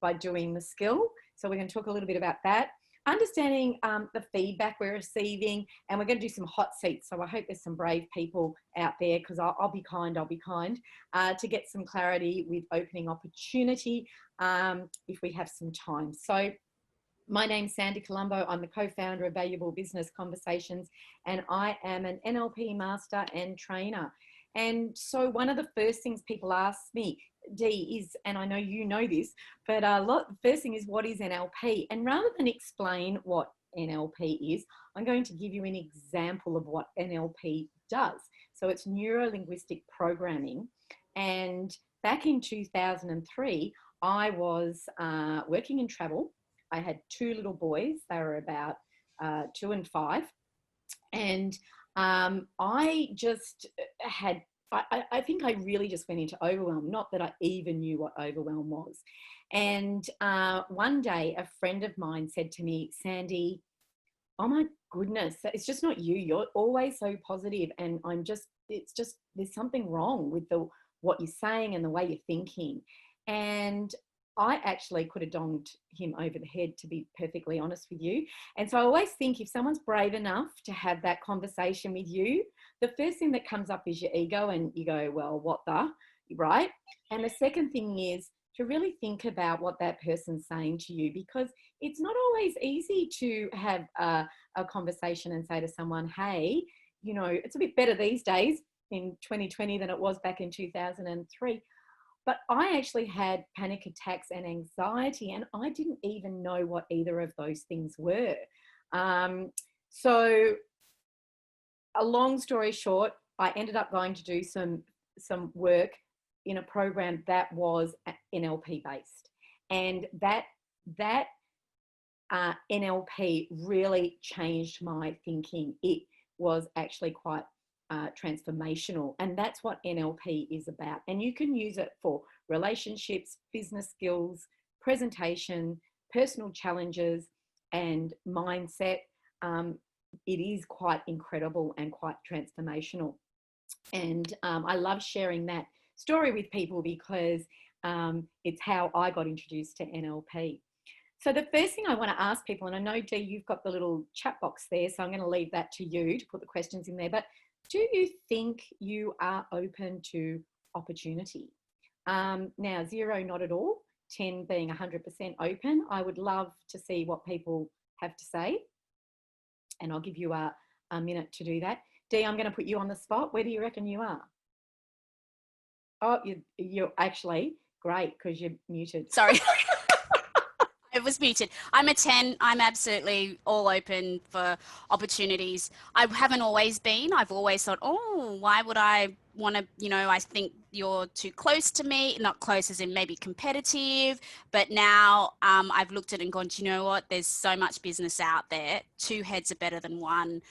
by doing the skill. So we're going to talk a little bit about that. Understanding the feedback we're receiving, and we're going to do some hot seats. So I hope there's some brave people out there, because I'll be kind, to get some clarity with opening opportunity if we have some time. So my name's Sandy Colombo. I'm the co-founder of Valuable Business Conversations, and I am an NLP master and trainer. And so one of the first things people ask me, Dee, is, and I know you know this, but the first thing is, what is NLP? And rather than explain what NLP is, I'm going to give you an example of what NLP does. So it's neuro-linguistic programming. And back in 2003, I was working in travel. I had two little boys. They were about 2 and 5. And I just had, I think I really just went into overwhelm, not that I even knew what overwhelm was. And one day a friend of mine said to me, Sandy, oh my goodness, it's just not you. You're always so positive, and it's just, there's something wrong with what you're saying and the way you're thinking. And I actually could have donged him over the head, to be perfectly honest with you. And so I always think, if someone's brave enough to have that conversation with you, the first thing that comes up is your ego, and you go, well, what the, right? And the second thing is to really think about what that person's saying to you, because it's not always easy to have a conversation and say to someone, hey, you know, it's a bit better these days in 2020 than it was back in 2003. But I actually had panic attacks and anxiety, and I didn't even know what either of those things were. So a long story short, I ended up going to do some work in a program that was NLP based. And that NLP really changed my thinking. It was actually quite transformational, and that's what NLP is about. And you can use it for relationships, business skills, presentation, personal challenges, and mindset. It is quite incredible and quite transformational. And I love sharing that story with people, because it's how I got introduced to NLP. So the first thing I want to ask people, and I know, Dee, you've got the little chat box there, so I'm going to leave that to you to put the questions in there, but do you think you are open to opportunity? Now, 0, not at all. 10 being 100% open. I would love to see what people have to say, and I'll give you a minute to do that. Dee, I'm going to put you on the spot. Where do you reckon you are? Oh, you're actually great, because you're muted. Sorry. It was muted. I'm a 10. I'm absolutely all open for opportunities. I haven't always been. I've always thought, oh, why would I want to, you know, I think you're too close to me, not close as in maybe competitive. But now I've looked at it and gone, do you know what? There's so much business out there. 2 heads are better than 1.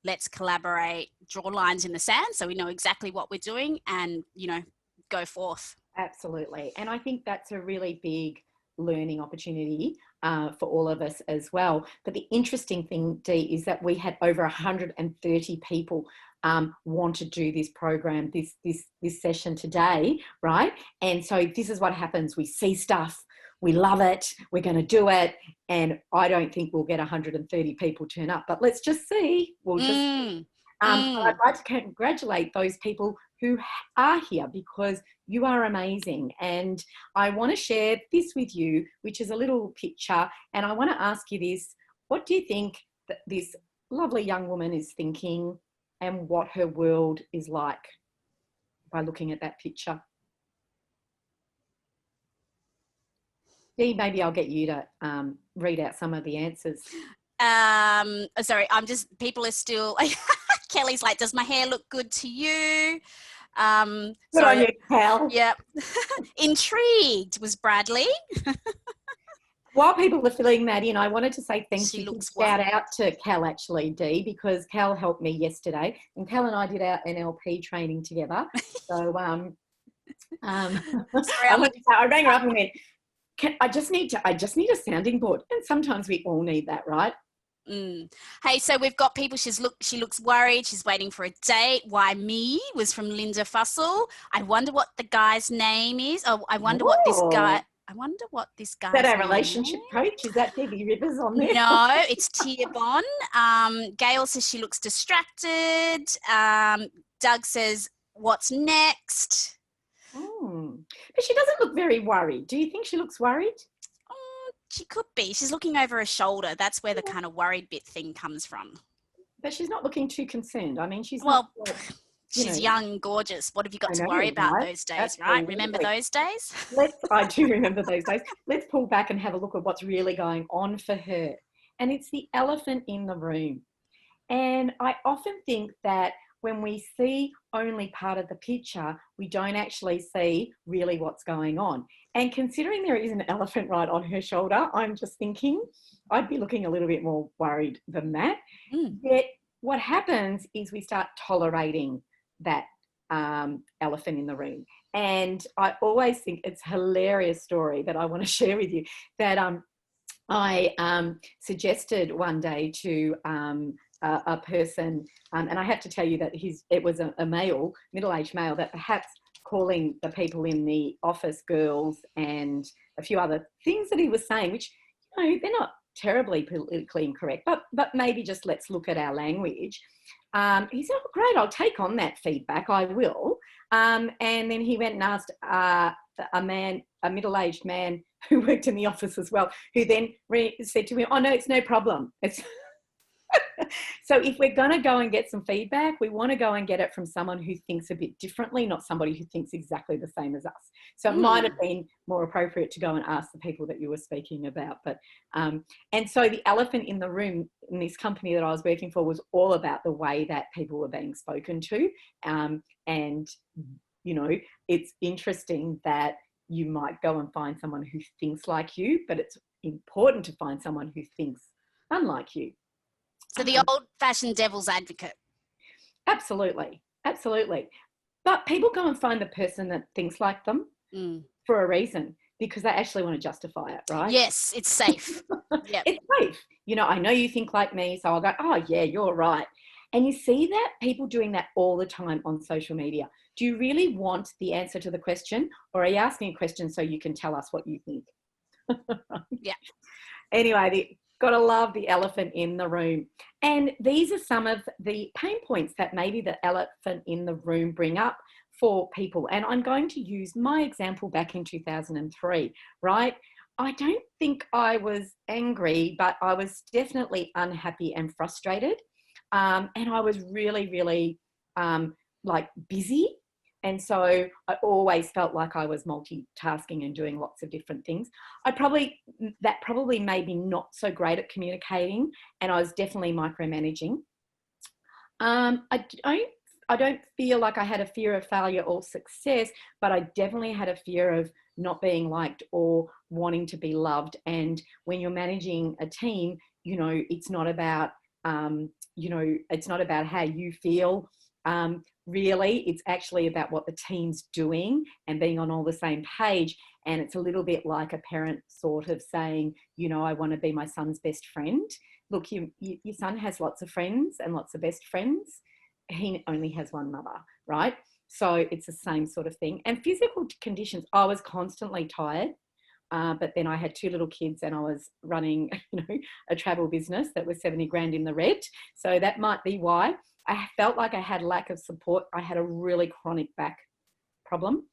Let's collaborate, draw lines in the sand so we know exactly what we're doing, and, you know, go forth. Absolutely. And I think that's a really big learning opportunity for all of us as well. But the interesting thing, Dee, is that we had over 130 people want to do this program, this session today, right? And so this is what happens. We see stuff, we love it, we're going to do it, and I don't think we'll get 130 people turn up, but let's just see. We'll just I'd like to congratulate those people who are here, because you are amazing. And I want to share this with you, which is a little picture. And I want to ask you this: what do you think that this lovely young woman is thinking, and what her world is like by looking at that picture? Dee, maybe I'll get you to read out some of the answers. Sorry, people are still, Kelly's like, does my hair look good to you? Good on you, Cal. Yep. Intrigued was Bradley. While people are filling that in, I wanted to say thank She you. looks Shout out to Cal, actually, Dee, because Cal helped me yesterday, and Cal and I did our NLP training together. So Sorry, I rang her up and went, I just need a sounding board, and sometimes we all need that, right? Hey, so we've got people. She looks worried. She's waiting for a date. Why me? Was from Linda Fussell. I wonder what the guy's name is. Oh, I wonder what this guy. I wonder what this Is that guy's our name relationship is. coach? Is that Debbie Rivers on there? No, it's Tia Bon. Gail says she looks distracted. Doug says, what's next? But she doesn't look very worried. Do you think she looks worried? She could be. She's looking over her shoulder. That's where the kind of worried bit thing comes from. But she's not looking too concerned. I mean, she's well, not. She's young, gorgeous. What have you got to know, worry about right? those days, Absolutely. right? Remember those days? I do remember those days. Let's pull back and have a look at what's really going on for her. And it's the elephant in the room. And I often think that when we see only part of the picture, we don't actually see really what's going on. And considering there is an elephant right on her shoulder, I'm just thinking I'd be looking a little bit more worried than that. Yet what happens is we start tolerating that elephant in the room. And I always think it's a hilarious story that I want to share with you, that I suggested one day to a person, and I have to tell you that it was a male, middle-aged male, that perhaps calling the people in the office girls and a few other things that he was saying, which, they're not terribly politically incorrect, but maybe just let's look at our language. He said, oh, great, I'll take on that feedback, I will. And then he went and asked a middle-aged man who worked in the office as well, who then said to him, oh, no, it's no problem. So if we're going to go and get some feedback, we want to go and get it from someone who thinks a bit differently, not somebody who thinks exactly the same as us. So it might have been more appropriate to go and ask the people that you were speaking about. But and so the elephant in the room in this company that I was working for was all about the way that people were being spoken to. And, it's interesting that you might go and find someone who thinks like you, but it's important to find someone who thinks unlike you. So the old-fashioned devil's advocate. Absolutely. But people go and find the person that thinks like them for a reason, because they actually want to justify it, right? Yes, it's safe. Yep. It's safe. I know you think like me, so I'll go, oh, yeah, you're right. And you see that people doing that all the time on social media. Do you really want the answer to the question, or are you asking a question so you can tell us what you think? Yeah. Anyway, gotta love the elephant in the room. And these are some of the pain points that maybe the elephant in the room bring up for people. And I'm going to use my example back in 2003, right? I don't think I was angry, but I was definitely unhappy and frustrated. And I was really, really busy. And so I always felt like I was multitasking and doing lots of different things. That probably made me not so great at communicating, and I was definitely micromanaging. I don't feel like I had a fear of failure or success, but I definitely had a fear of not being liked or wanting to be loved. And when you're managing a team, it's not about, it's not about how you feel. Really, it's actually about what the team's doing and being on all the same page. And it's a little bit like a parent sort of saying, I want to be my son's best friend. Look, your son has lots of friends and lots of best friends. He only has one mother, right? So it's the same sort of thing. And physical conditions, I was constantly tired. But then I had 2 little kids and I was running, a travel business that was 70 grand in the red. So that might be why. I felt like I had lack of support. I had a really chronic back problem.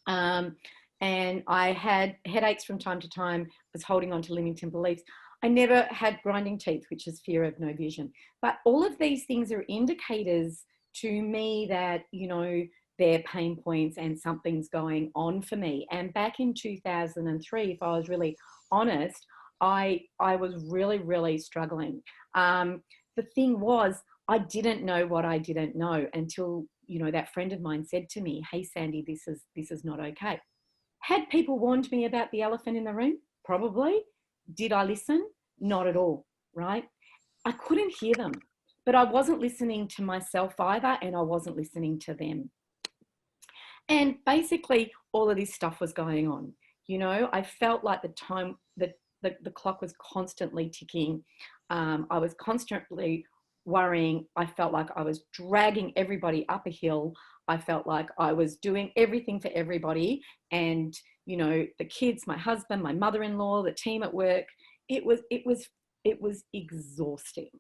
And I had headaches from time to time, was holding on to limiting beliefs. I never had grinding teeth, which is fear of no vision. But all of these things are indicators to me that, they're pain points and something's going on for me. And back in 2003, if I was really honest, I was really, really struggling. The thing was, I didn't know what I didn't know until, that friend of mine said to me, hey, Sandy, this is not okay. Had people warned me about the elephant in the room? Probably. Did I listen? Not at all, right? I couldn't hear them, but I wasn't listening to myself either, and I wasn't listening to them. And basically, all of this stuff was going on. I felt like the time, the clock was constantly ticking. I was constantly worrying. I felt like I was dragging everybody up a hill. I felt like I was doing everything for everybody. And, you know, the kids, my husband, my mother-in-law, the team at work. It was exhausting.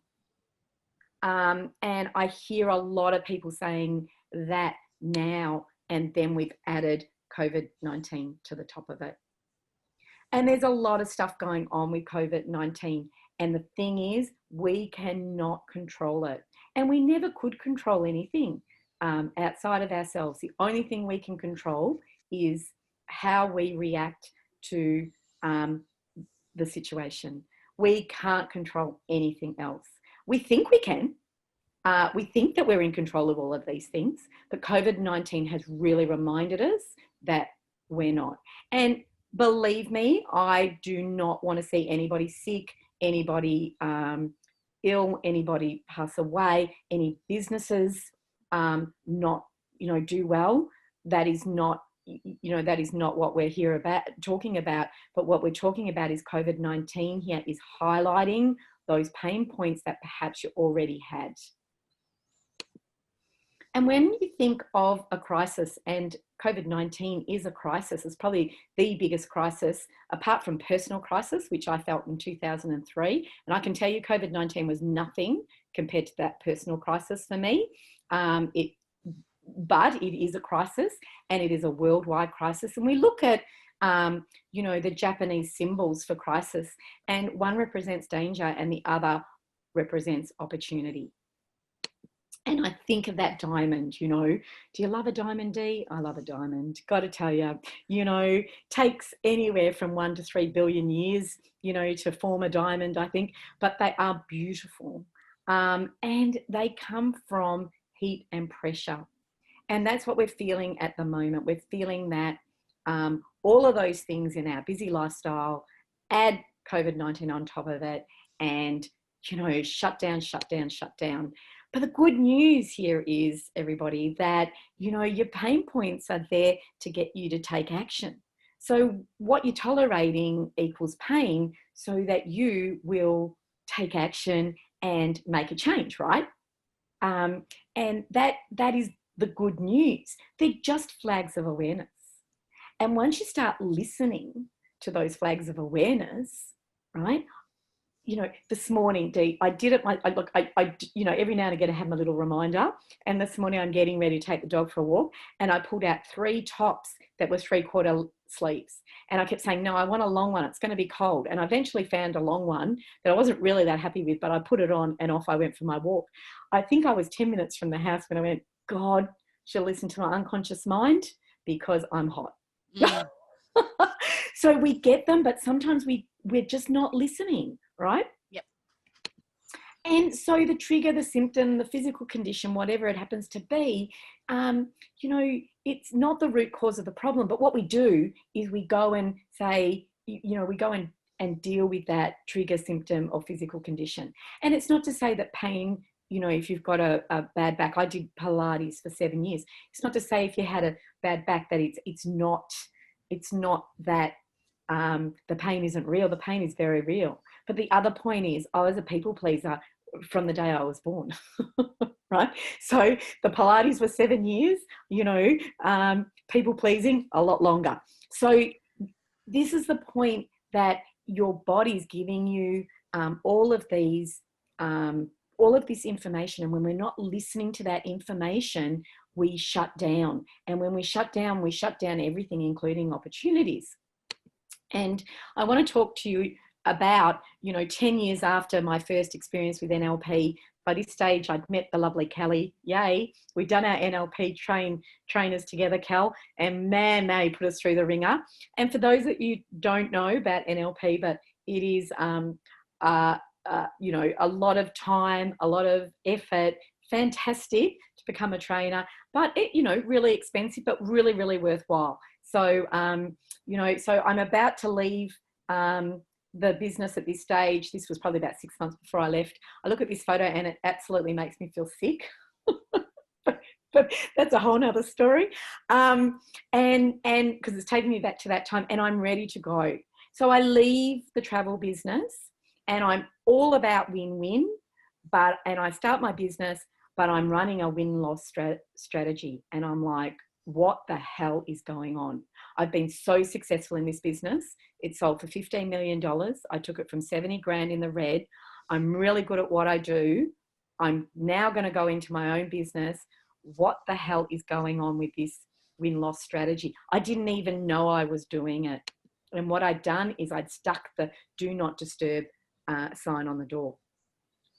And I hear a lot of people saying that now, and then we've added COVID-19 to the top of it. And there's a lot of stuff going on with COVID-19. And the thing is, we cannot control it. And we never could control anything outside of ourselves. The only thing we can control is how we react to the situation. We can't control anything else. We think we can. We think that we're in control of all of these things, but COVID-19 has really reminded us that we're not. And believe me, I do not want to see anybody sick, anybody ill, anybody pass away, any businesses not, do well. That is not, that is not what we're here talking about. But what we're talking about is COVID-19 here is highlighting those pain points that perhaps you already had. And when you think of a crisis, and COVID-19 is a crisis, it's probably the biggest crisis, apart from personal crisis, which I felt in 2003. And I can tell you COVID-19 was nothing compared to that personal crisis for me. But it is a crisis, and it is a worldwide crisis. And we look at, the Japanese symbols for crisis, and one represents danger and the other represents opportunity. And I think of that diamond, do you love a diamond, Dee? I love a diamond. Got to tell you, takes anywhere from 1 to 3 billion years, to form a diamond, I think, but they are beautiful. And they come from heat and pressure. And that's what we're feeling at the moment. We're feeling that all of those things in our busy lifestyle, add COVID-19 on top of it, and, shut down. But the good news here is, everybody, that, your pain points are there to get you to take action. So what you're tolerating equals pain, so that you will take action and make a change, right? And that is the good news. They're just flags of awareness. And once you start listening to those flags of awareness, right? This morning, Dee, I did it. Every now and again I have my little reminder. And this morning I'm getting ready to take the dog for a walk, and I pulled out 3 tops that were 3/4 sleeves. And I kept saying, no, I want a long one. It's going to be cold. And I eventually found a long one that I wasn't really that happy with, but I put it on and off I went for my walk. I think I was 10 minutes from the house when I went, God, should listen to my unconscious mind because I'm hot. Yeah. So we get them, but sometimes we're just not listening, right? Yep. And so the trigger, the symptom, the physical condition, whatever it happens to be, it's not the root cause of the problem. But what we do is we go and say, we go and deal with that trigger, symptom, or physical condition. And it's not to say that pain, if you've got a bad back, I did Pilates for 7 years. It's not to say if you had a bad back that it's not that the pain isn't real. The pain is very real. But the other point is, I was a people pleaser from the day I was born, right? So the Pilates was 7 years, people pleasing a lot longer. So this is the point, that your body's giving you all of this information. And when we're not listening to that information, we shut down. And when we shut down everything, including opportunities. And I want to talk to you about, 10 years after my first experience with NLP. By this stage, I'd met the lovely Kelly. Yay. We'd done our NLP trainers together, Cal, and man, they put us through the ringer. And for those that you don't know about NLP, but it is, a lot of time, a lot of effort, fantastic to become a trainer, but it, really expensive, but really, really worthwhile. So, so I'm about to leave the business at this stage. This was probably about 6 months before I left. I look at this photo and it absolutely makes me feel sick. But that's a whole nother story. And because it's taking me back to that time, and I'm ready to go. So I leave the travel business and I'm all about win-win, and I start my business, but I'm running a win-loss strategy. And I'm like, what the hell is going on? I've been so successful in this business. It sold for $15 million. I took it from 70 grand in the red. I'm really good at what I do. I'm now going to go into my own business. What the hell is going on with this win-loss strategy? I didn't even know I was doing it. And what I'd done is I'd stuck the do not disturb sign on the door.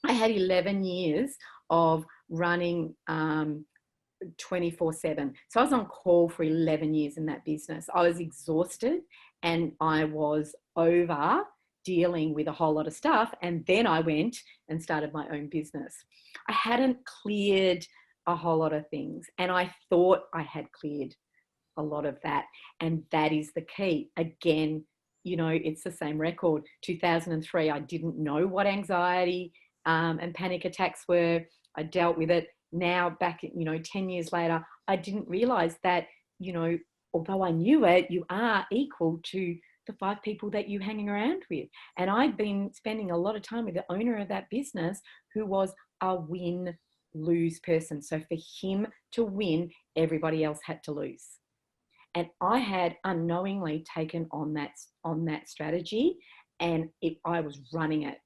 I had 11 years of running 24/7. So I was on call for 11 years in that business. I was exhausted and I was over dealing with a whole lot of stuff. And then I went and started my own business. I hadn't cleared a whole lot of things. And I thought I had cleared a lot of that. And that is the key. Again, you know, it's the same record. 2003, I didn't know what anxiety and panic attacks were. I dealt with it. Now back, 10 years later, I didn't realize that, although I knew it, you are equal to the 5 people that you hanging around with. And I've been spending a lot of time with the owner of that business who was a win-lose person. So for him to win, everybody else had to lose. And I had unknowingly taken on that strategy, and I was running it,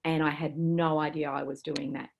and I had no idea I was doing that.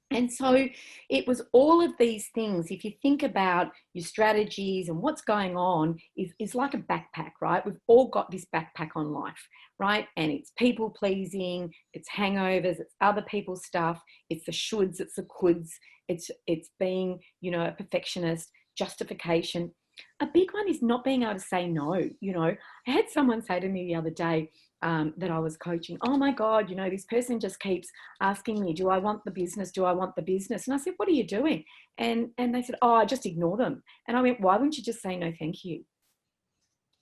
And so it was all of these things. If you think about your strategies and what's going on, is like a backpack, right? We've all got this backpack on life, right? And it's people pleasing, it's hangovers, it's other people's stuff, it's the shoulds, it's the coulds, it's being, a perfectionist, justification. A big one is not being able to say no. I had someone say to me the other day that I was coaching, oh my God, this person just keeps asking me, do I want the business? Do I want the business? And I said, what are you doing? And they said, oh, I just ignore them. And I went, why wouldn't you just say no, thank you?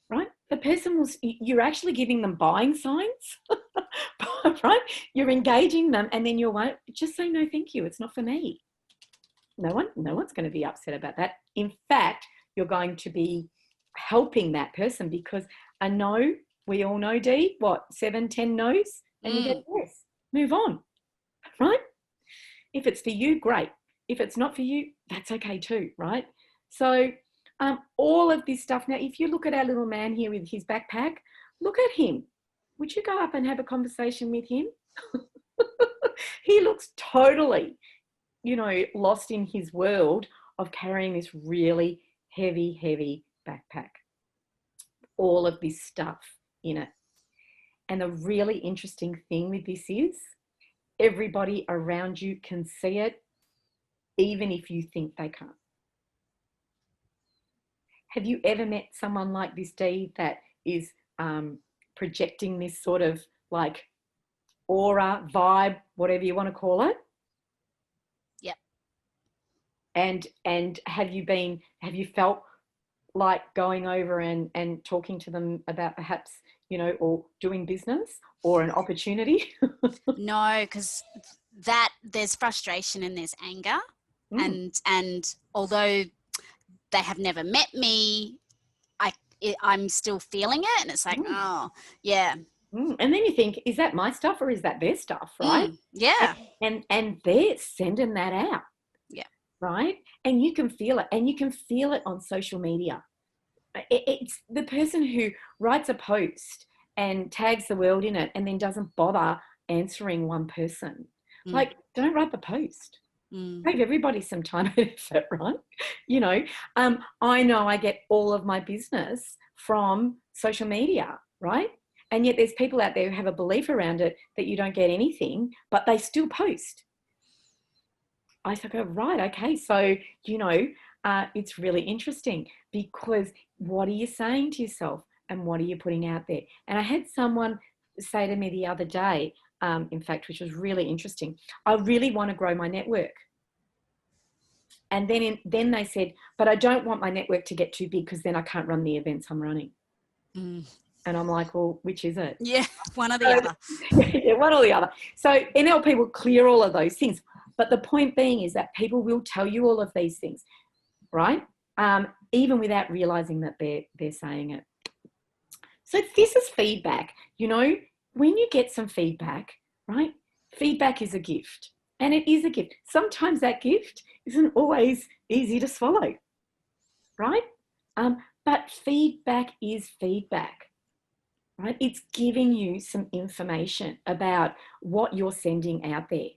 Right? The person you're actually giving them buying signs, right? You're engaging them, and then you're like, just say no, thank you. It's not for me. No one's going to be upset about that. In fact, you're going to be helping that person, because a no, we all know, Dee, 7, 10 no's, and you get yes, move on, right? If it's for you, great. If it's not for you, that's okay too, right? So all of this stuff. Now, if you look at our little man here with his backpack, look at him. Would you go up and have a conversation with him? He looks totally, lost in his world of carrying this really heavy backpack. All of this stuff in it. And the really interesting thing with this is everybody around you can see it, even if you think they can't. Have you ever met someone like this, Dee, that is projecting this sort of like aura, vibe, whatever you want to call it? Yep. And have you felt like going over and talking to them about perhaps, or doing business or an opportunity? No, because there's frustration and there's anger. And although they have never met me, I'm still feeling it. And it's like, oh, yeah. And then you think, is that my stuff or is that their stuff, right? Yeah. And they're sending that out. Yeah. Right? And you can feel it. And you can feel it on social media. It's the person who writes a post and tags the world in it and then doesn't bother answering one person. Like, don't write the post. Save everybody some time and effort, right? I know I get all of my business from social media, right? And yet there's people out there who have a belief around it that you don't get anything, but they still post. I go, right, okay. So, it's really interesting, because what are you saying to yourself and what are you putting out there? And I had someone say to me the other day, in fact, which was really interesting, I really want to grow my network. And then they said, but I don't want my network to get too big because then I can't run the events I'm running. And I'm like, well, which is it? Yeah, one or the other. Yeah, one or the other. So NLP will clear all of those things. But the point being is that people will tell you all of these things, right? Even without realizing that they're saying it. So this is feedback. When you get some feedback, right? Feedback is a gift. And it is a gift. Sometimes that gift isn't always easy to swallow. right? But feedback is feedback, right? It's giving you some information about what you're sending out there.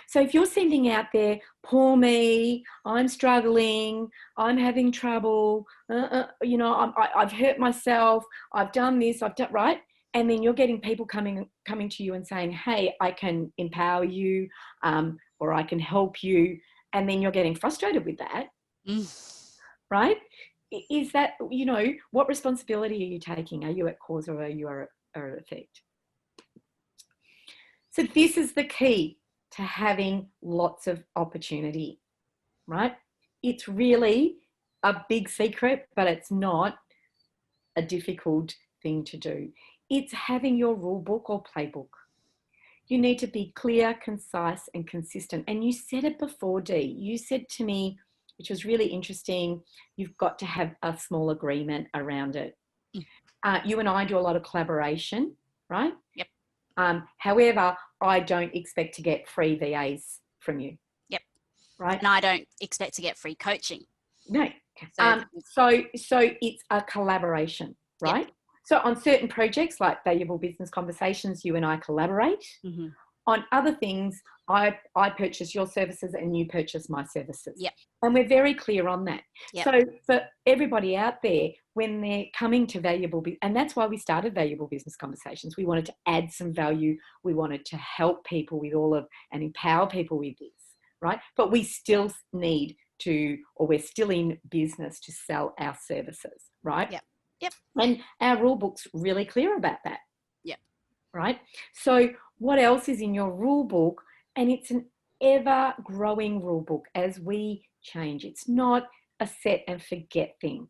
So if you're sending out there, poor me, I'm struggling, I'm having trouble, I've hurt myself, I've done this, I've done, right? And then you're getting people coming to you and saying, hey, I can empower you, or I can help you. And then you're getting frustrated with that, right? Is that, what responsibility are you taking? Are you at cause or are you at effect? So this is the key to having lots of opportunity, right? It's really a big secret, but it's not a difficult thing to do. It's having your rule book or playbook. You need to be clear, concise, and consistent. And you said it before, Dee. You said to me, which was really interesting, you've got to have a small agreement around it. You and I do a lot of collaboration, right? Yep. However, I don't expect to get free VAs from you. Yep. Right. And I don't expect to get free coaching. No. So it's a collaboration, right? Yep. So on certain projects like Valuable Business Conversations, you and I collaborate. Mm-hmm. On other things, I purchase your services and you purchase my services. Yep. And we're very clear on that. Yep. So for everybody out there, when they're coming to and that's why we started Valuable Business Conversations. We wanted to add some value. We wanted to help people with and empower people with this, right? But we still need we're still in business to sell our services, right? Yep. Yep. And our rule book's really clear about that. Yep. Right? So what else is in your rule book? And it's an ever-growing rule book as we change. It's not a set and forget thing,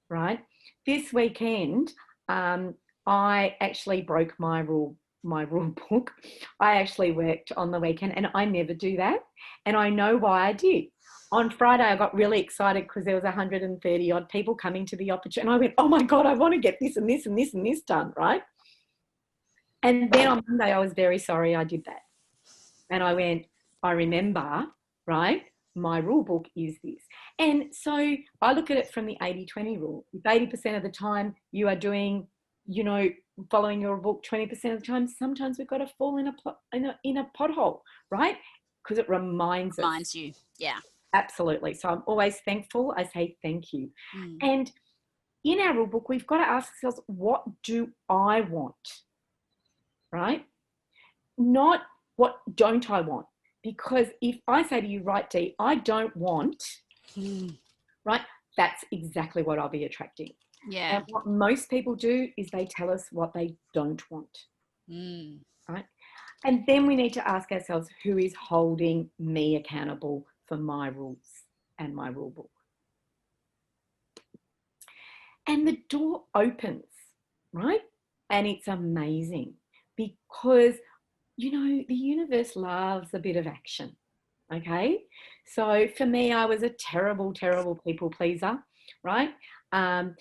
right? This weekend, I actually broke my rule book. I actually worked on the weekend and I never do that. And I know why I did. On Friday, I got really excited because there was 130 odd people coming to the opportunity. And I went, oh my God, I want to get this and this and this and this done, right? And then on Monday, I was very sorry I did that. And I went, I remember, right, my rule book is this. And so I look at it from the 80-20 rule. If 80% of the time you are doing, following your book, 20% of the time, sometimes we've got to fall in a pothole, right? Because it reminds you, yeah. Absolutely. So I'm always thankful. I say thank you. And in our rule book, we've got to ask ourselves, what do I want? Right? Not what don't I want? Because if I say to you, right, Dee, I don't want, right, that's exactly what I'll be attracting. Yeah. And what most people do is they tell us what they don't want. Right? And then we need to ask ourselves, who is holding me accountable for my rules and my rule book? And the door opens, right? And it's amazing because, the universe loves a bit of action, okay? So for me, I was a terrible, terrible people pleaser, right? I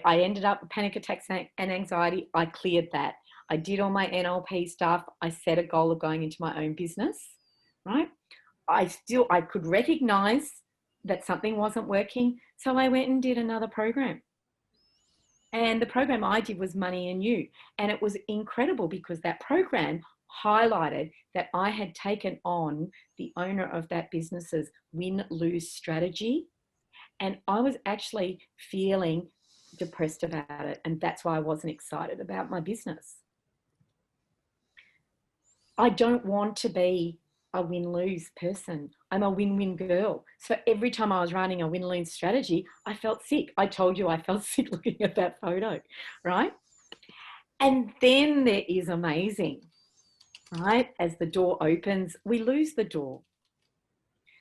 ended up with panic attacks and anxiety. I cleared that. I did all my NLP stuff. I set a goal of going into my own business, right? I could recognize that something wasn't working. So I went and did another program. And the program I did was Money and You. And it was incredible because that program highlighted that I had taken on the owner of that business's win-lose strategy. And I was actually feeling depressed about it. And that's why I wasn't excited about my business. I don't want to be a win-lose person. I'm a win-win girl. So every time I was running a win-lose strategy, I felt sick. I told you I felt sick looking at that photo, right? And then there is amazing, right? As the door opens, we lose the door.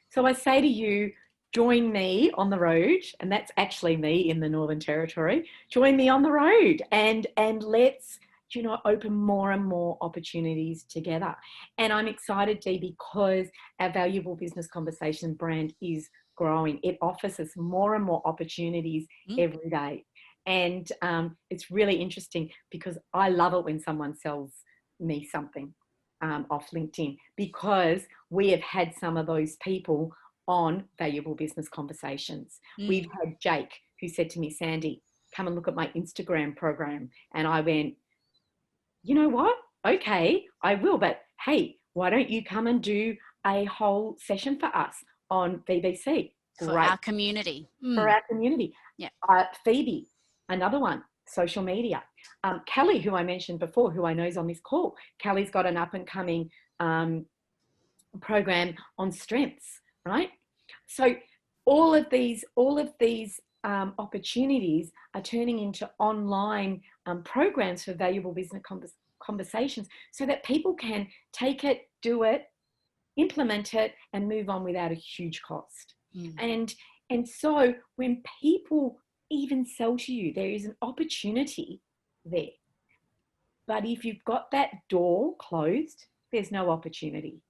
So I say to you, join me on the road, and that's actually me in the Northern Territory. Join me on the road and let's open more and more opportunities together. And I'm excited, Dee, because our Valuable Business Conversation brand is growing. It offers us more and more opportunities every day. And it's really interesting because I love it when someone sells me something off LinkedIn, because we have had some of those people on Valuable Business Conversations. We've had Jake who said to me, Sandy, come and look at my Instagram program. And I went, you know what? Okay, I will. But hey, why don't you come and do a whole session for us on VBC? For our community. For our community. Yeah. Phoebe, another one, social media. Kelly, who I mentioned before, who I know is on this call. Kelly's got an up and coming program on strengths, right? So all of these opportunities are turning into online programs for Valuable Business Conversations, so that people can take it, do it, implement it, and move on without a huge cost. And so when people even sell to you, there is an opportunity there. But if you've got that door closed, there's no opportunity.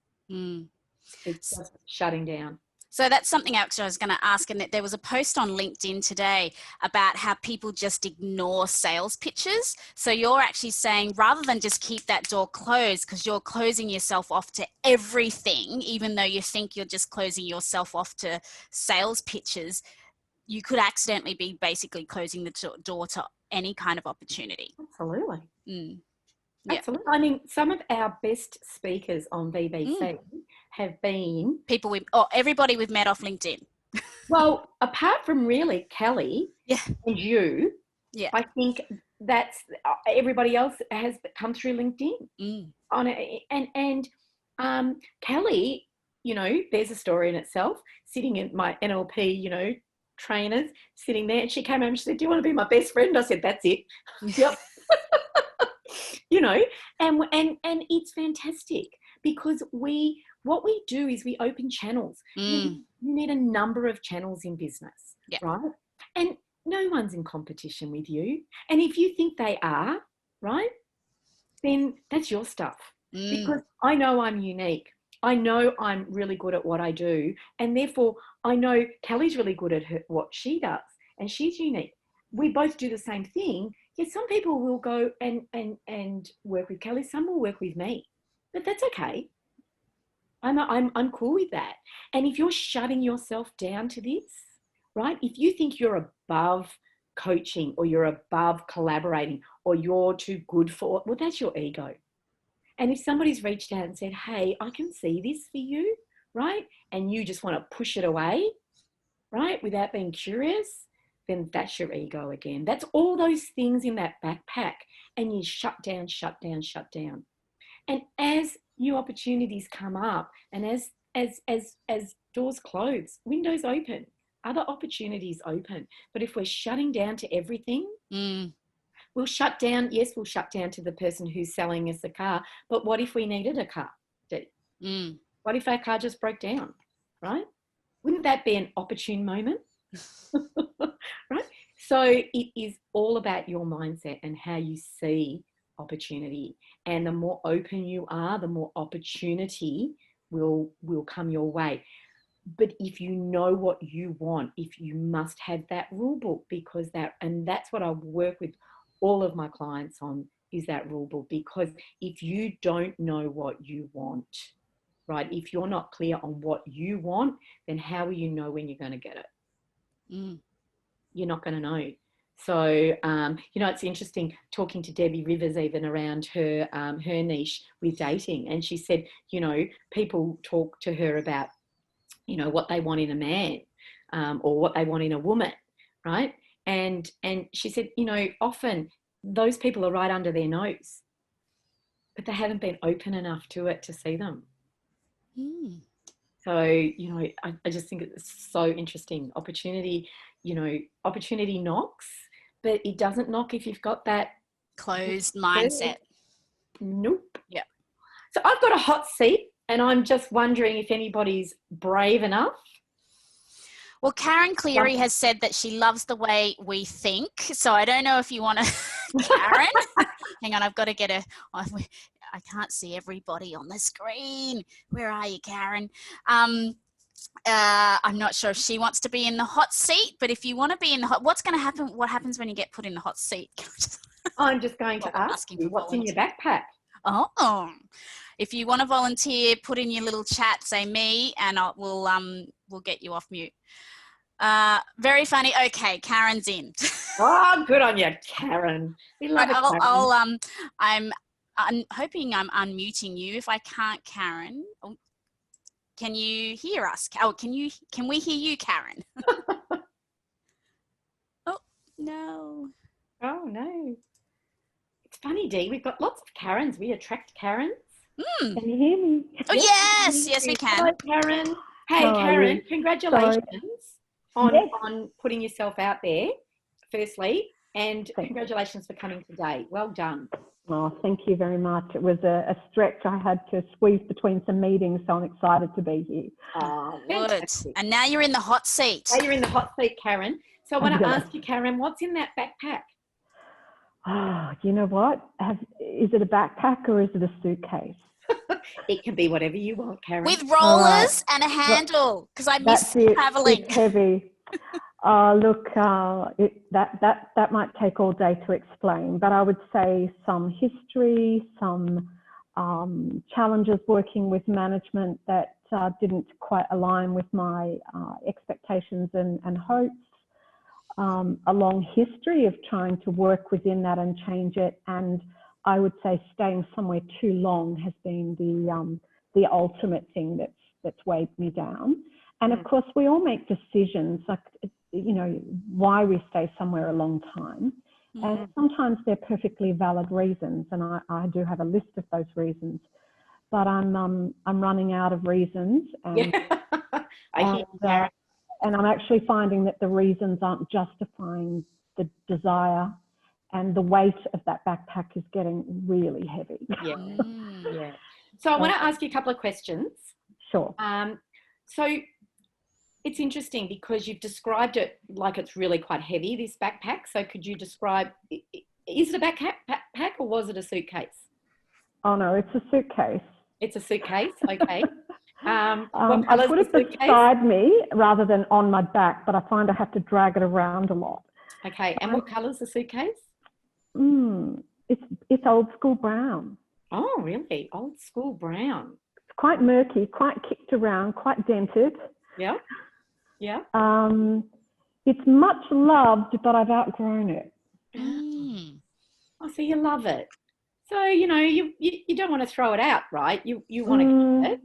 It's just shutting down. So that's something else I was going to ask, and that there was a post on LinkedIn today about how people just ignore sales pitches. So you're actually saying, rather than just keep that door closed, because you're closing yourself off to everything, even though you think you're just closing yourself off to sales pitches, you could accidentally be basically closing the door to any kind of opportunity. Absolutely. Yeah. Absolutely. I mean, some of our best speakers on VBC have been people everybody we've met off LinkedIn. Well, apart from really Kelly and you, I think that's everybody else has come through LinkedIn on it. And Kelly, you know, there's a story in itself. Sitting in my NLP, you know, trainers sitting there, and she came over and she said, "Do you want to be my best friend?" I said, "That's it." Yep. You know, and it's fantastic, because what we do is we open channels. You need a number of channels in business, right? And no one's in competition with you. And if you think they are, right, then that's your stuff. Because I know I'm unique. I know I'm really good at what I do. And therefore, I know Kelly's really good at what she does. And she's unique. We both do the same thing. Yet some people will go and work with Kelly. Some will work with me. But that's okay. I'm cool with that. And if you're shutting yourself down to this, right? If you think you're above coaching, or you're above collaborating, or you're too good for, well, that's your ego. And if somebody's reached out and said, "Hey, I can see this for you," right? And you just want to push it away, right? Without being curious, then that's your ego again. That's all those things in that backpack. And you shut down. And as new opportunities come up, and as doors close, windows open, other opportunities open. But if we're shutting down to everything, we'll shut down. Yes, we'll shut down to the person who's selling us a car. But what if we needed a car? What if our car just broke down, right? Wouldn't that be an opportune moment? Right? So it is all about your mindset and how you see opportunity. And the more open you are, the more opportunity will come your way. But if you know what you want, if you must have that rule book, because that's what I work with all of my clients on, is that rule book. Because if you don't know what you want, right, if you're not clear on what you want, then how will you know when you're going to get it? You're not going to know. So, you know, it's interesting talking to Debbie Rivers even around her niche with dating. And she said, you know, people talk to her about, you know, what they want in a man, or what they want in a woman, right? And she said, you know, often those people are right under their nose, but they haven't been open enough to it to see them. So, you know, I just think it's so interesting. Opportunity, you know, opportunity knocks, but it doesn't knock if you've got that closed mindset. Nope. Yeah. So I've got a hot seat, and I'm just wondering if anybody's brave enough. Well, Karen Cleary has said that she loves the way we think. So I don't know if you want to, Karen. Hang on, I've got to get I can't see everybody on the screen. Where are you, Karen? I'm not sure if she wants to be in the hot seat, but if you want to be in the hot, what's going to happen? What happens when you get put in the hot seat? I'm just going to ask you, what's in your backpack? Oh, if you want to volunteer, put in your little chat, say me, and we'll get you off mute. Very funny. Okay, Karen's in. Oh, good on you, Karen. We love it, Karen. I'm hoping I'm unmuting you. If I can't, Karen, can you hear us? Oh, can we hear you, Karen? Oh, no. Oh, no. It's funny, Dee. We've got lots of Karens. We attract Karens. Can you hear me? Oh, yes, we can. Hello, Karen. Hey, How are Karen, you? congratulations on, Yes. on putting yourself out there, firstly, and Thank you. congratulations for coming today. Well done. Oh, thank you very much. It was a stretch. I had to squeeze between some meetings, so I'm excited to be here. Oh, Good. fantastic. And now you're in the hot seat. Now you're in the hot seat, Karen. So I want to Fabulous. ask you, Karen, what's in that backpack? Oh, you know what? Is it a backpack or is it a suitcase? It can be whatever you want, Karen. With rollers and a handle, because I miss That's it. traveling. It's heavy. Look, that might take all day to explain, but I would say some history, some challenges working with management that didn't quite align with my expectations and hopes. A long history of trying to work within that and change it, and I would say staying somewhere too long has been the ultimate thing that's weighed me down. And of course, we all make decisions, like, you know, why we stay somewhere a long time. And sometimes they're perfectly valid reasons, and I do have a list of those reasons. But I'm running out of reasons, and and I'm actually finding that the reasons aren't justifying the desire, and the weight of that backpack is getting really heavy. Yeah. Yeah. So I want to ask you a couple of questions. Sure. So it's interesting because you've described it like it's really quite heavy, this backpack. So could you describe, is it a backpack or was it a suitcase? Oh no, it's a suitcase. It's a suitcase, okay. What I colour's put the it suitcase? beside me rather than on my back, but I find I have to drag it around a lot. Okay, and what colour's the suitcase? It's old school brown. Oh, really? Old school brown. It's quite murky, quite kicked around, quite dented. Yeah, yeah. It's much loved, but I've outgrown it. Oh, so you love it. So, you know, you don't want to throw it out, right? You want to keep it.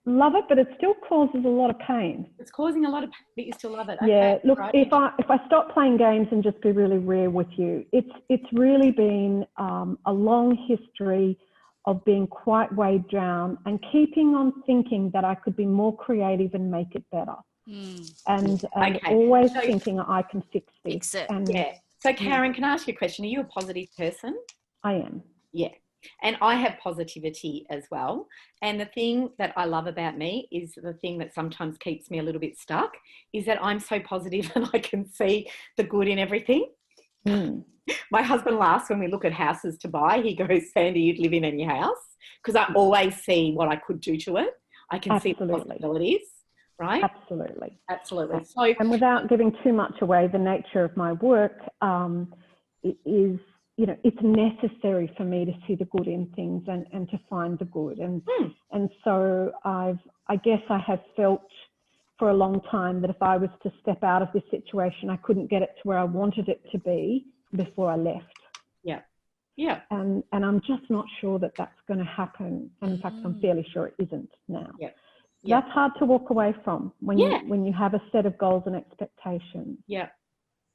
Love it, but it still causes a lot of pain. It's causing a lot of pain, but you still love it. Yeah, okay, look, right. if I stop playing games and just be really real with you, it's really been a long history of being quite weighed down and keeping on thinking that I could be more creative and make it better. And always thinking I can fix this. Fix it. And Yeah. So Karen, can I ask you a question? Are you a positive person? I am. Yeah. And I have positivity as well. And the thing that I love about me is the thing that sometimes keeps me a little bit stuck is that I'm so positive and I can see the good in everything. My husband laughs when we look at houses to buy. He goes, Sandy, you'd live in any house? Because I always see what I could do to it. I can see the possibilities, right? Absolutely. Absolutely. So, and without giving too much away, the nature of my work is, you know, it's necessary for me to see the good in things and to find the good. And so I guess I have felt for a long time that if I was to step out of this situation, I couldn't get it to where I wanted it to be before I left. Yeah. Yeah. And I'm just not sure that that's going to happen. And in fact, I'm fairly sure it isn't now. Yeah. That's hard to walk away from when you have a set of goals and expectations. Yeah.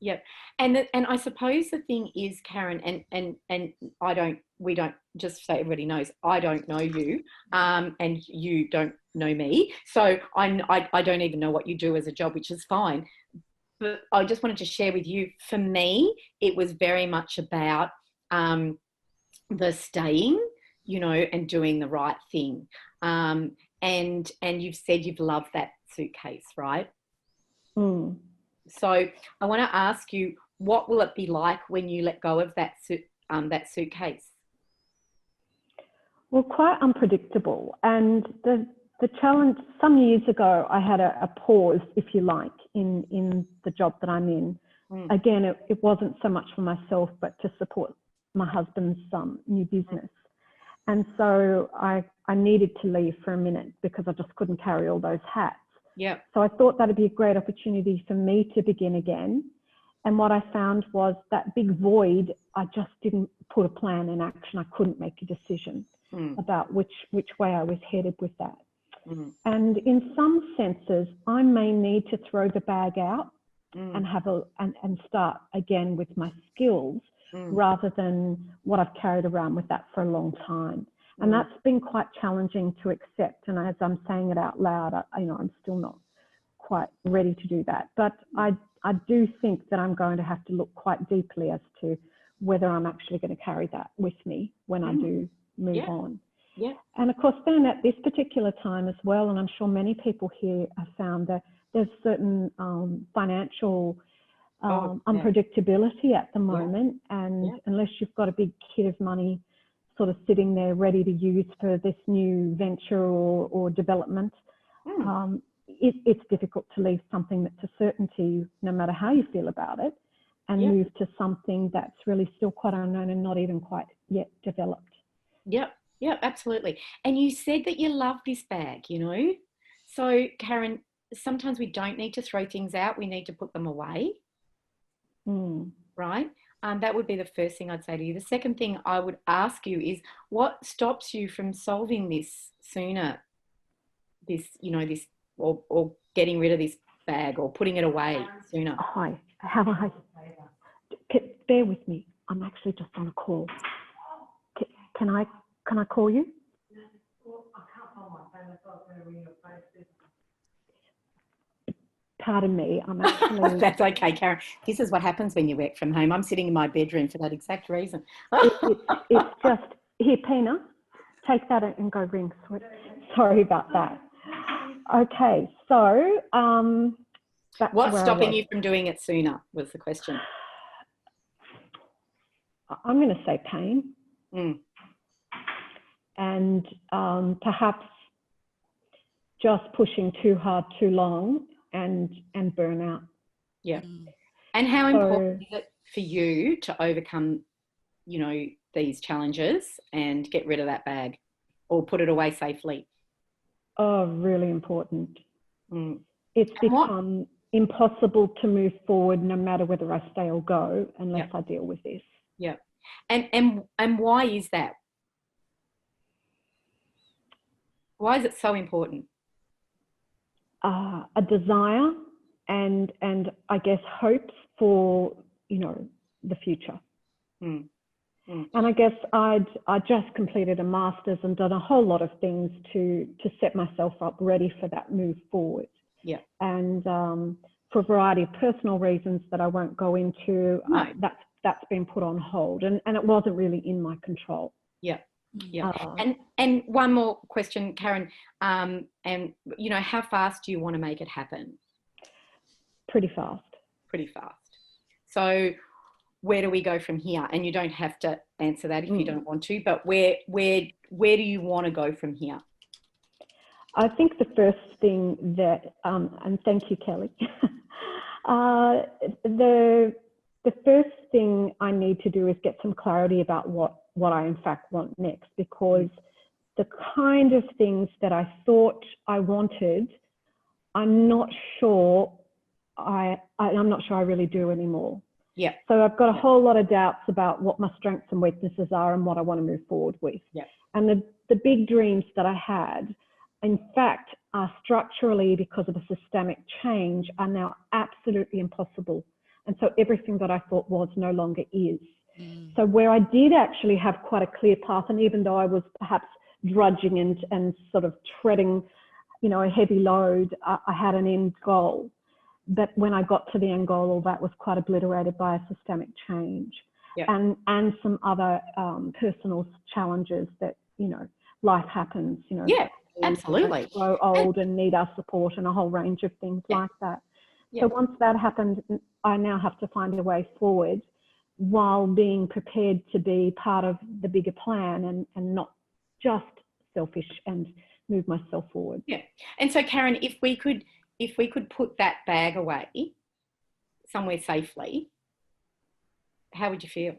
Yeah. And I suppose the thing is, Karen, and we don't, just so everybody knows, I don't know you, and you don't know me. So I don't even know what you do as a job, which is fine. But I just wanted to share with you, for me, it was very much about the staying, you know, and doing the right thing. And you've said you've loved that suitcase, right? So I want to ask you, what will it be like when you let go of that suitcase? Well, quite unpredictable. And the challenge, some years ago, I had a pause, if you like, in the job that I'm in. Again, it wasn't so much for myself, but to support my husband's new business. And so I needed to leave for a minute because I just couldn't carry all those hats. Yeah. So I thought that'd be a great opportunity for me to begin again. And what I found was that big void, I just didn't put a plan in action. I couldn't make a decision about which way I was headed with that. And in some senses, I may need to throw the bag out and have and start again with my skills rather than what I've carried around with that for a long time. And that's been quite challenging to accept. And as I'm saying it out loud, I'm still not quite ready to do that. But I do think that I'm going to have to look quite deeply as to whether I'm actually going to carry that with me when I do move on. Yeah. And of course, then at this particular time as well, and I'm sure many people here have found that there's certain financial unpredictability at the moment. And unless you've got a big kit of money sort of sitting there ready to use for this new venture or development, it's difficult to leave something that's a certainty, no matter how you feel about it, and move to something that's really still quite unknown and not even quite yet developed. Yep, absolutely. And you said that you love this bag, So Karen, sometimes we don't need to throw things out, we need to put them away, right? That would be the first thing I'd say to you. The second thing I would ask you is, what stops you from solving this sooner? This, or getting rid of this bag or putting it away sooner. Hi, how are you? Bear with me. I'm actually just on a call. Can I call you? Pardon me, I'm actually... That's okay, Karen. This is what happens when you work from home. I'm sitting in my bedroom for that exact reason. It's just... Here, Pina, take that and go ring. Sorry about that. Okay, so... what's stopping you from doing it sooner was the question. I'm going to say pain. And perhaps just pushing too hard too long and burnout. Yeah. And how important is it for you to overcome, these challenges and get rid of that bag or put it away safely? Oh, really important. It's become impossible to move forward no matter whether I stay or go unless I deal with this. Yeah. And why is that? Why is it so important? A desire and I guess hopes for, the future. And I guess I just completed a master's and done a whole lot of things to set myself up ready for that move forward. Yeah. And for a variety of personal reasons that I won't go into, that's been put on hold, and it wasn't really in my control. Yeah. Yeah. And one more question, Karen, and how fast do you want to make it happen? Pretty fast. So where do we go from here? And you don't have to answer that if you don't want to, but where do you want to go from here? I think the first thing that, and thank you, Kelly, the first thing I need to do is get some clarity about what I in fact want next, because the kind of things that I thought I wanted, I'm not sure I really do anymore. Yeah. So I've got a whole lot of doubts about what my strengths and weaknesses are and what I want to move forward with. Yeah. And the big dreams that I had, in fact, are structurally, because of a systemic change, are now absolutely impossible. And so everything that I thought was no longer is. So where I did actually have quite a clear path, and even though I was perhaps drudging and sort of treading, a heavy load, I had an end goal. But when I got to the end goal, all that was quite obliterated by a systemic change. Yep. And some other personal challenges that, life happens, Yeah, absolutely. Grow old and need our support and a whole range of things like that. Yep. So once that happened, I now have to find a way forward while being prepared to be part of the bigger plan and not just selfish and move myself forward. Yeah. And so, Karen, if we could put that bag away somewhere safely, how would you feel?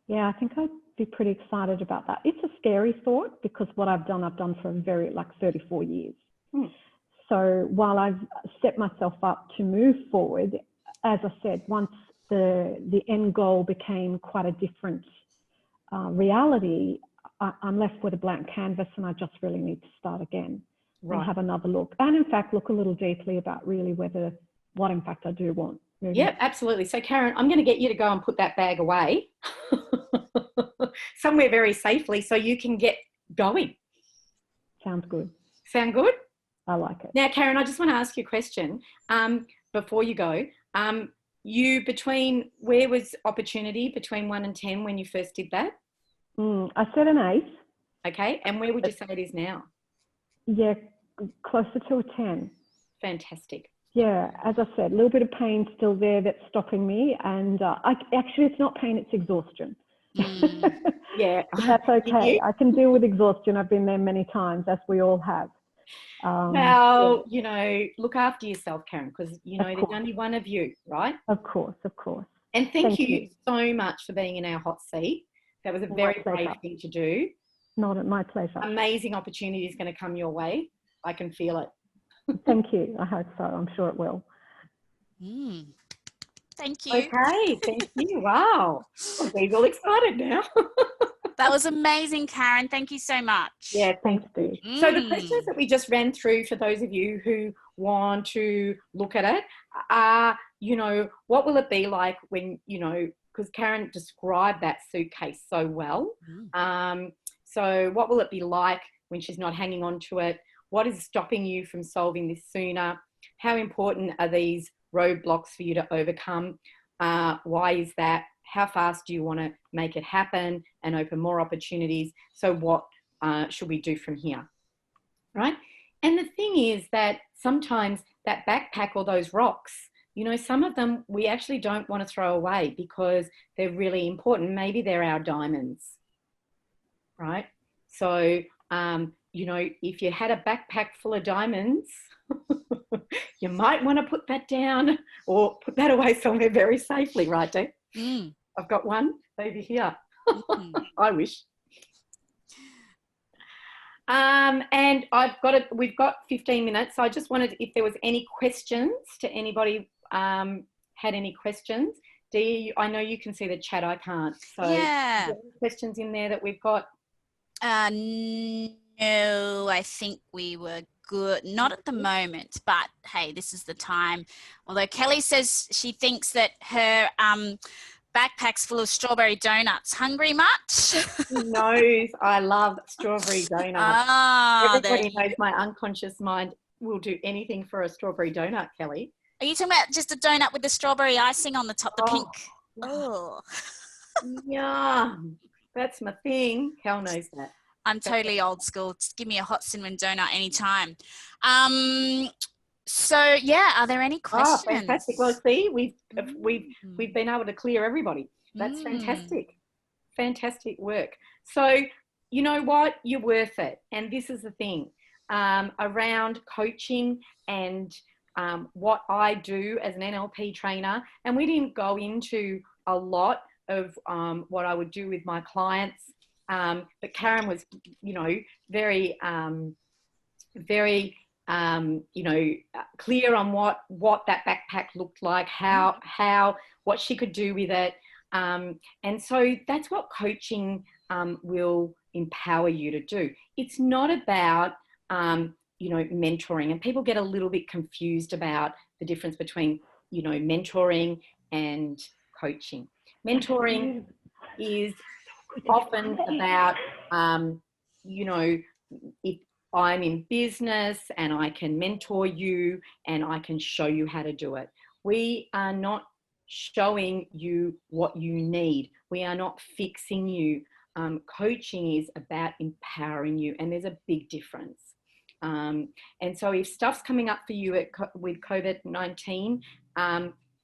Yeah, I think I'd be pretty excited about that. It's a scary thought because what I've done for 34 years. So while I've set myself up to move forward, as I said, once the end goal became quite a different reality, I'm left with a blank canvas and I just really need to start again and have another look. And in fact, look a little deeply about really what in fact I do want. Yeah, absolutely. So Karen, I'm going to get you to go and put that bag away somewhere very safely so you can get going. Sounds good. Sound good? I like it. Now, Karen, I just want to ask you a question before you go. Where was opportunity between 1 and 10 when you first did that? I said an 8. Okay. And where would you say it is now? Yeah, closer to a 10. Fantastic. Yeah, as I said, a little bit of pain still there that's stopping me. And actually, it's not pain, it's exhaustion. Yeah. That's okay. I can deal with exhaustion. I've been there many times, as we all have. Well, you know, look after yourself, Karen, because, you know, there's only one of you, right? Of course, of course. And thank you so much for being in our hot seat. That was a very brave thing to do. Not my pleasure. Amazing opportunity is going to come your way. I can feel it. Thank you. I hope so. I'm sure it will. Thank you. Okay, thank you. Wow. We're all excited now. That was amazing, Karen. Thank you so much. Yeah, Thanks, Steve. So the questions that we just ran through for those of you who want to look at it are, you know, what will it be like when, you know, because Karen described that suitcase so well. So what will it be like when she's not hanging on to it? What is stopping you from solving this sooner? How important are these roadblocks for you to overcome? Why is that? How fast do you want to make it happen and open more opportunities? So what should we do from here, right? And the thing is that sometimes that backpack or those rocks, you know, some of them we actually don't want to throw away because they're really important. Maybe they're our diamonds, right? So, you know, if you had a backpack full of diamonds, you might want to put that down or put that away somewhere very safely, right, Dave? I've got one over here. I wish. And we've got 15 minutes. So I just wanted, if there was any questions to anybody, had any questions. Dee, I know you can see the chat, I can't. So yeah. Any questions in there that we've got? No, I think we were good. Not at the moment, but hey, this is the time. Although Kelly says she thinks that her backpack's full of strawberry donuts. Hungry much? She knows I love strawberry donuts. Everybody knows my unconscious mind will do anything for a strawberry donut, Kelly. Are you talking about just a donut with the strawberry icing on the top, the pink? Oh. Yeah, that's my thing. Kel knows that. I'm totally old school. Just give me a hot cinnamon donut anytime. So yeah, are there any questions? Oh, fantastic. Well, see, we've been able to clear everybody. That's fantastic. Fantastic work. So you know what? You're worth it. And this is the thing around coaching and what I do as an NLP trainer. And we didn't go into a lot of what I would do with my clients. But Karen was, you know, very, you know, clear on what that backpack looked like, what she could do with it. And so that's what coaching will empower you to do. It's not about, you know, mentoring, and people get a little bit confused about the difference between, you know, mentoring and coaching. Mentoring is often about, you know, if I'm in business and I can mentor you and I can show you how to do it. We are not showing you what you need. We are not fixing you. Coaching is about empowering you, and there's a big difference. And so if stuff's coming up for you with COVID-19,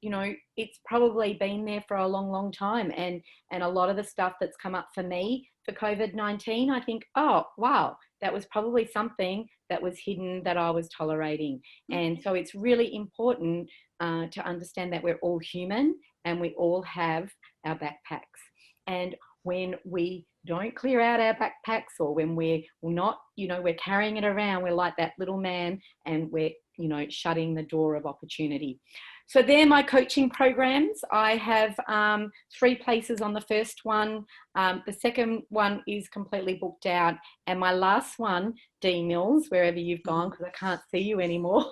you know, it's probably been there for a long, long time. And a lot of the stuff that's come up for me for COVID-19, I think, oh, wow, that was probably something that was hidden that I was tolerating. And so it's really important to understand that we're all human and we all have our backpacks. And when we don't clear out our backpacks, or when we're not, we're carrying it around, we're like that little man, and we're, shutting the door of opportunity. So they're my coaching programs. I have 3 places on the first one. The second one is completely booked out. And my last one, Dee Mills, wherever you've gone, because I can't see you anymore.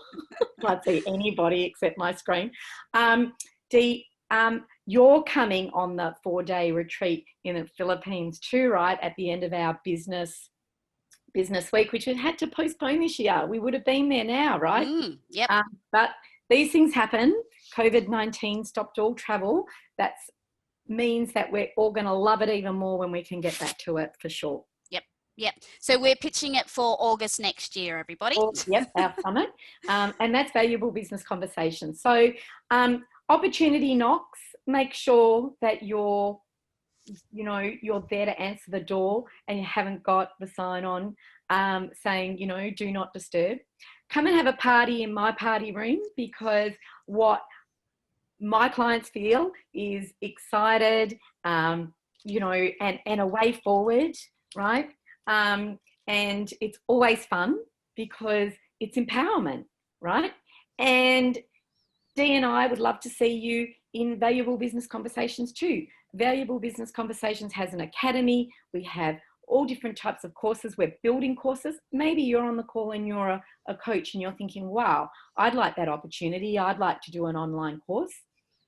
Can't see anybody except my screen. Dee, you're coming on the 4-day retreat in the Philippines too, right? At the end of our business week, which we had to postpone this year. We would have been there now, right? Yep. But these things happen. COVID-19 stopped all travel. That means that we're all going to love it even more when we can get back to it, for sure. Yep. So we're pitching it for August next year, everybody. Yep, our summit. And that's Valuable Business Conversations. So opportunity knocks. Make sure that you're there to answer the door, and you haven't got the sign on saying, do not disturb. Come and have a party in my party room, because what my clients feel is excited, and a way forward, right? And it's always fun because it's empowerment, right? And Dee and I would love to see you in Valuable Business Conversations too. Valuable Business Conversations has an academy. We have all different types of courses. We're building courses. Maybe you're on the call and you're a coach and you're thinking, wow, I'd like that opportunity. I'd like to do an online course.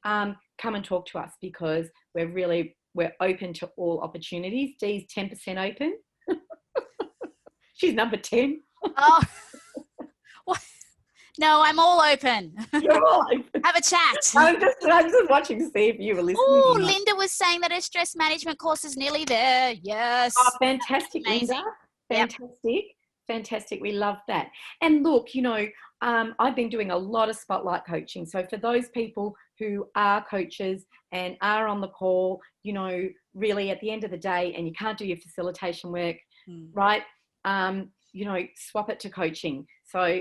Come and talk to us, because we're open to all opportunities. Dee's 10% open. She's number 10. Oh, what? No, I'm all open. You're all open. Have a chat. I'm just watching to see if you were listening. Oh, Linda was saying that her stress management course is nearly there. Yes. Oh, fantastic, Amazing. Linda. Fantastic. We love that. And look, I've been doing a lot of spotlight coaching. So for those people who are coaches and are on the call, really at the end of the day, and you can't do your facilitation work, right? Swap it to coaching. So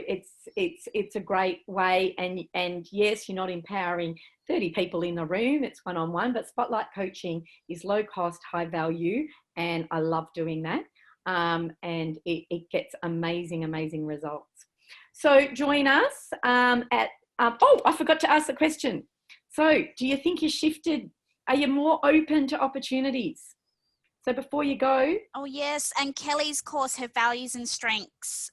it's a great way. And yes, you're not empowering 30 people in the room. It's one-on-one, but spotlight coaching is low cost, high value. And I love doing that. And it gets amazing results. So join us I forgot to ask the question. So do you think you shifted? Are you more open to opportunities? So before you go. Oh, yes. And Kelly's course, her Values and Strengths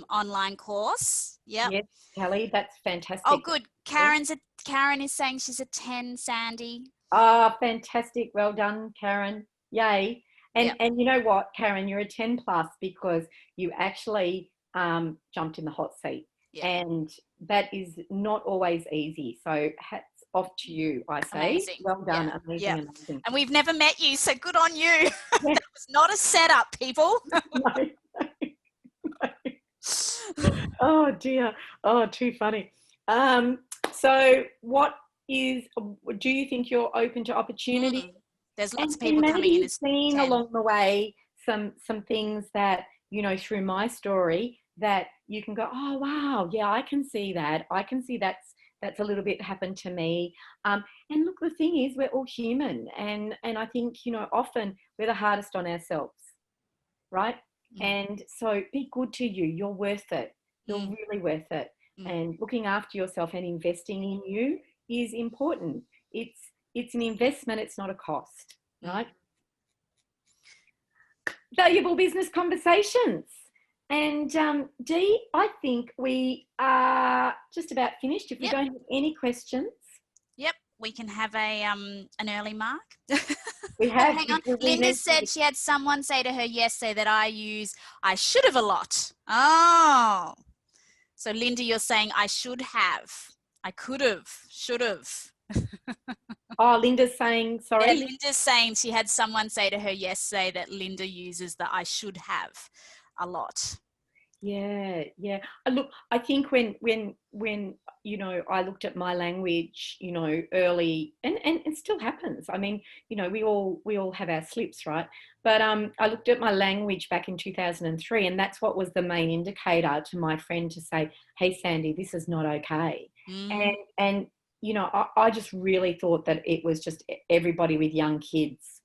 online course. Yep. Yes, Kelly, that's fantastic. Oh, good. Karen is saying she's a 10, Sandy. Oh, fantastic. Well done, Karen. Yay. And you know what, Karen, you're a 10 plus because you actually jumped in the hot seat. Yeah. And that is not always easy. So hats off to you, I say. Amazing. Well done. Yeah. Amazing. And we've never met you, so good on you. Yeah. That was not a setup, people. No. Oh, dear. Oh, too funny. So do you think you're open to opportunity? There's lots of people coming in as seen along the way some things that, through my story that you can go, oh, wow, yeah, I can see that. I can see that's a little bit happened to me. And look, the thing is, we're all human. And I think, often we're the hardest on ourselves, right? Mm. And so be good to you. You're worth it. You're really worth it. And looking after yourself and investing in you is important. It's an investment. It's not a cost, right? Valuable Business Conversations. And Dee, I think we are just about finished. If we don't have any questions. Yep, we can have an early mark. We have. Hang on. Linda said she had someone say to her yesterday that I should have a lot. Oh. So Linda, you're saying I should have. I could have, should have. Oh, Linda's saying, sorry. Yeah, Linda's saying she had someone say to her yesterday that Linda uses the I should have a lot. Yeah. Look, I think when I looked at my language, early, and it still happens. I mean, we all have our slips, right? But I looked at my language back in 2003, and that's what was the main indicator to my friend to say, hey, Sandy, this is not okay. And I just really thought that it was just everybody with young kids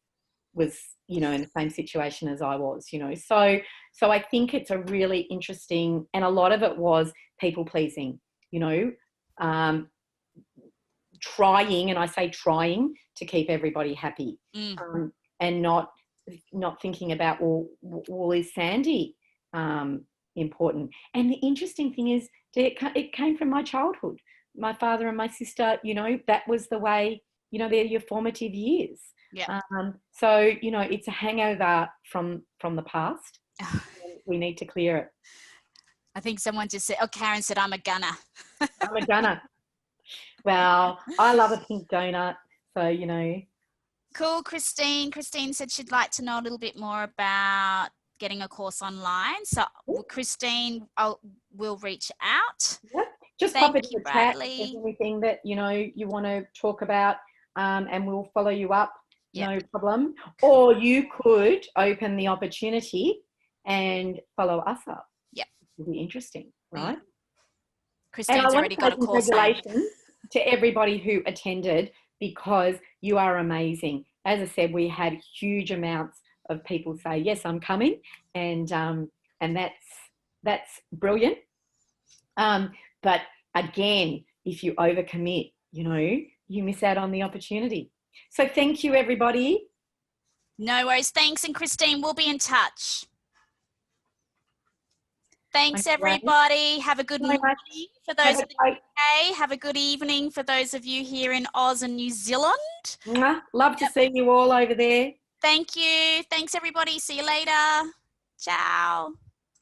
you know, in the same situation as I was, you know. So I think it's a really interesting, and a lot of it was people pleasing, you know, trying, and I say trying, to keep everybody happy, and not thinking about, well, is Sandy important? And the interesting thing is, it came from my childhood. My father and my sister, you know, that was the way, you know, they're your formative years. Yeah. So, you know, it's a hangover from the past. We need to clear it. I think someone just said, Karen said, I'm a gunner. I'm a gunner. Well, I love a pink donut. So, you know. Cool. Christine said she'd like to know a little bit more about getting a course online. So Christine, we'll reach out. Yep. Just pop it in the chat if there's anything that, you know, you want to talk about, and we'll follow you up. Yep. No problem. Or you could open the opportunity and follow us up. Yep. It'll be interesting, right? Christine's already got a course. Congratulations to everybody who attended, because you are amazing. As I said, we had huge amounts of people say, yes, I'm coming. And that's brilliant. But again, if you overcommit, you know, you miss out on the opportunity. So thank you, everybody. No worries. Thanks. And Christine, we'll be in touch. Thanks, everybody. Have a good morning for those of the UK. Have a good evening for those of you here in Oz and New Zealand. Love to see you all over there. Thank you. Thanks, everybody. See you later. Ciao.